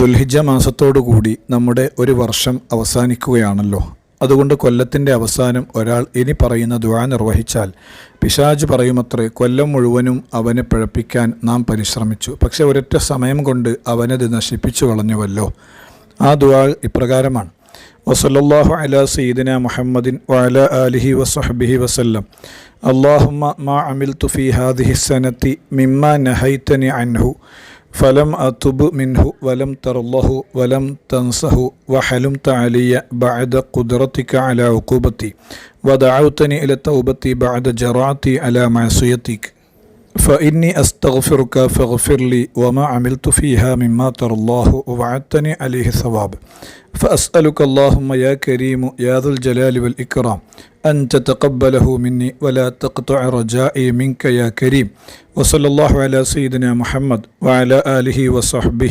ദുൽഹിജ്ജ മാസത്തോടുകൂടി നമ്മുടെ ഒരു വർഷം അവസാനിക്കുകയാണല്ലോ. അതുകൊണ്ട് കൊല്ലത്തിൻ്റെ അവസാനം ഒരാൾ ഇനി പറയുന്ന ദുആ നിർവഹിച്ചാൽ പിശാച് പറയുമത്രേ, കൊല്ലം മുഴുവനും അവനെ പിഴപ്പിക്കാൻ നാം പരിശ്രമിച്ചു, പക്ഷെ ഒരൊറ്റ സമയം കൊണ്ട് അവനത് നശിപ്പിച്ചു കളഞ്ഞുവല്ലോ. ആ ദുആ ഇപ്രകാരമാണ്: വസല്ലല്ലാഹു അലാ സയ്യിദിനാ മുഹമ്മദിൻ വഅലാ ആലിഹി വസഹ്ബിഹി വസല്ലം. അല്ലാഹുമ്മ മാ അമിൽതു ഫീ ഹാദിഹി സനതി മിമ്മാ നഹൈതനി അൻഹു ഫലം അതുബ് മിൻഹു വലം തർലഹു വലം തൻസഹു വഹലുംത അലിയ ബഅദ ഖുദ്റതിക അലാ ഉഖൂബതി വദഅഉതനി ഇല തൗബതി ബഅദ ജറാഅതി അലാ മഅസിയതിക فإني أستغفرك فاغفر لي وما عملت فيها مما ترى الله ووعدتني عليه ثواب فأسألك اللهم يا كريم يا ذو الجلال والإكرام أن تتقبله مني ولا تقطع رجائي منك يا كريم. وصلى الله على سيدنا محمد وعلى آله وصحبه